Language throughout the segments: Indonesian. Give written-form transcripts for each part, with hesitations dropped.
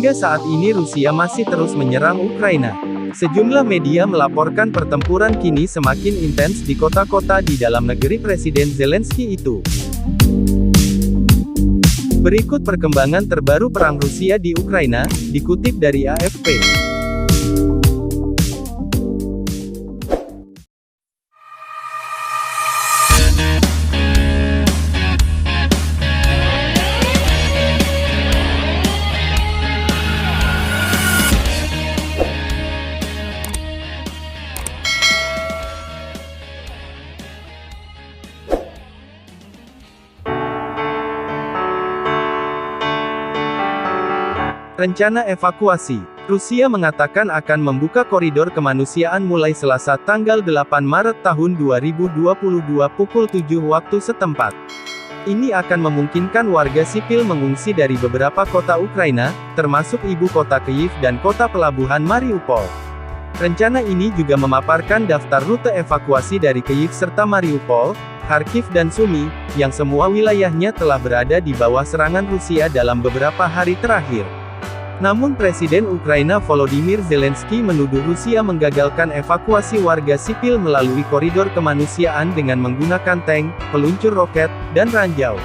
Hingga saat ini Rusia masih terus menyerang Ukraina. Sejumlah media melaporkan pertempuran kini semakin intens di kota-kota di dalam negeri Presiden Zelensky itu. Berikut perkembangan terbaru perang Rusia di Ukraina, dikutip dari AFP. Rencana evakuasi. Rusia mengatakan akan membuka koridor kemanusiaan mulai Selasa tanggal 8 Maret tahun 2022 pukul 7 waktu setempat. Ini akan memungkinkan warga sipil mengungsi dari beberapa kota Ukraina, termasuk ibu kota Kyiv dan kota pelabuhan Mariupol. Rencana ini juga memaparkan daftar rute evakuasi dari Kyiv serta Mariupol, Kharkiv dan Sumy, yang semua wilayahnya telah berada di bawah serangan Rusia dalam beberapa hari terakhir. Namun Presiden Ukraina Volodymyr Zelensky menuduh Rusia menggagalkan evakuasi warga sipil melalui koridor kemanusiaan dengan menggunakan tank, peluncur roket, dan ranjau.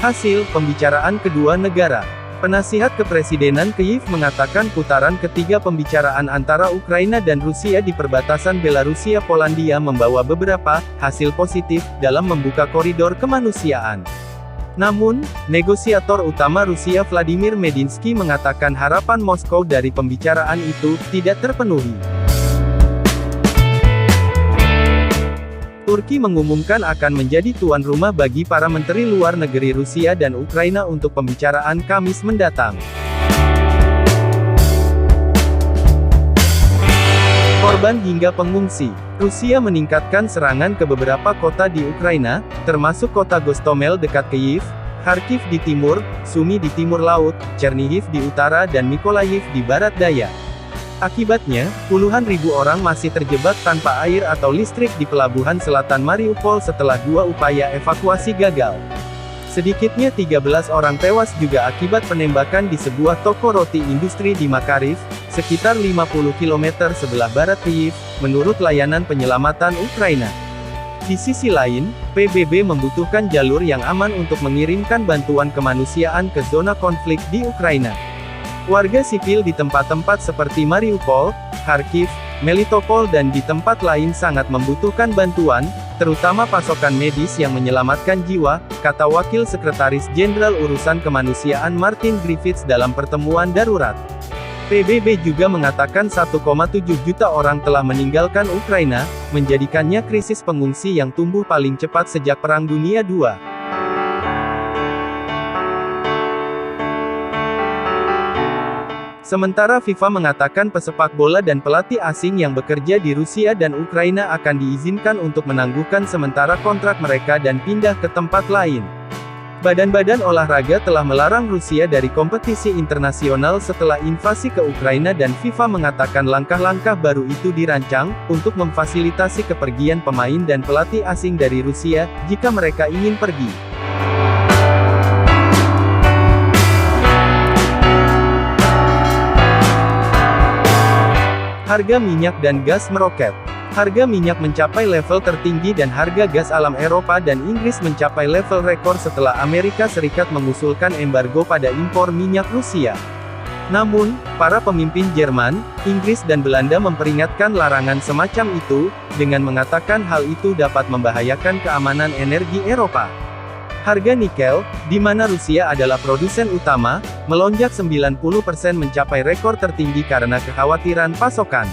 Hasil pembicaraan kedua negara. Penasihat Kepresidenan Kyiv mengatakan putaran ketiga pembicaraan antara Ukraina dan Rusia di perbatasan Belarusia-Polandia membawa beberapa hasil positif dalam membuka koridor kemanusiaan. Namun, negosiator utama Rusia Vladimir Medinsky mengatakan harapan Moskow dari pembicaraan itu tidak terpenuhi. Turki mengumumkan akan menjadi tuan rumah bagi para menteri luar negeri Rusia dan Ukraina untuk pembicaraan Kamis mendatang. Korban hingga pengungsi. Rusia meningkatkan serangan ke beberapa kota di Ukraina, termasuk kota Gostomel dekat Kyiv, Kharkiv di timur, Sumy di timur laut, Chernihiv di utara dan Mykolaiv di barat daya. Akibatnya, puluhan ribu orang masih terjebak tanpa air atau listrik di pelabuhan selatan Mariupol setelah dua upaya evakuasi gagal. Sedikitnya 13 orang tewas juga akibat penembakan di sebuah toko roti industri di Makariv, sekitar 50 km sebelah barat Kyiv, menurut layanan penyelamatan Ukraina. Di sisi lain, PBB membutuhkan jalur yang aman untuk mengirimkan bantuan kemanusiaan ke zona konflik di Ukraina. Warga sipil di tempat-tempat seperti Mariupol, Kharkiv, Melitopol dan di tempat lain sangat membutuhkan bantuan, terutama pasokan medis yang menyelamatkan jiwa, kata Wakil Sekretaris Jenderal Urusan Kemanusiaan Martin Griffiths dalam pertemuan darurat. PBB juga mengatakan 1,7 juta orang telah meninggalkan Ukraina, menjadikannya krisis pengungsi yang tumbuh paling cepat sejak Perang Dunia II. Sementara FIFA mengatakan pesepak bola dan pelatih asing yang bekerja di Rusia dan Ukraina akan diizinkan untuk menangguhkan sementara kontrak mereka dan pindah ke tempat lain. Badan-badan olahraga telah melarang Rusia dari kompetisi internasional setelah invasi ke Ukraina dan FIFA mengatakan langkah-langkah baru itu dirancang untuk memfasilitasi kepergian pemain dan pelatih asing dari Rusia jika mereka ingin pergi. Harga minyak dan gas meroket. Harga minyak mencapai level tertinggi dan harga gas alam Eropa dan Inggris mencapai level rekor setelah Amerika Serikat mengusulkan embargo pada impor minyak Rusia. Namun, para pemimpin Jerman, Inggris dan Belanda memperingatkan larangan semacam itu, dengan mengatakan hal itu dapat membahayakan keamanan energi Eropa. Harga nikel, di mana Rusia adalah produsen utama, melonjak 90% mencapai rekor tertinggi karena kekhawatiran pasokan.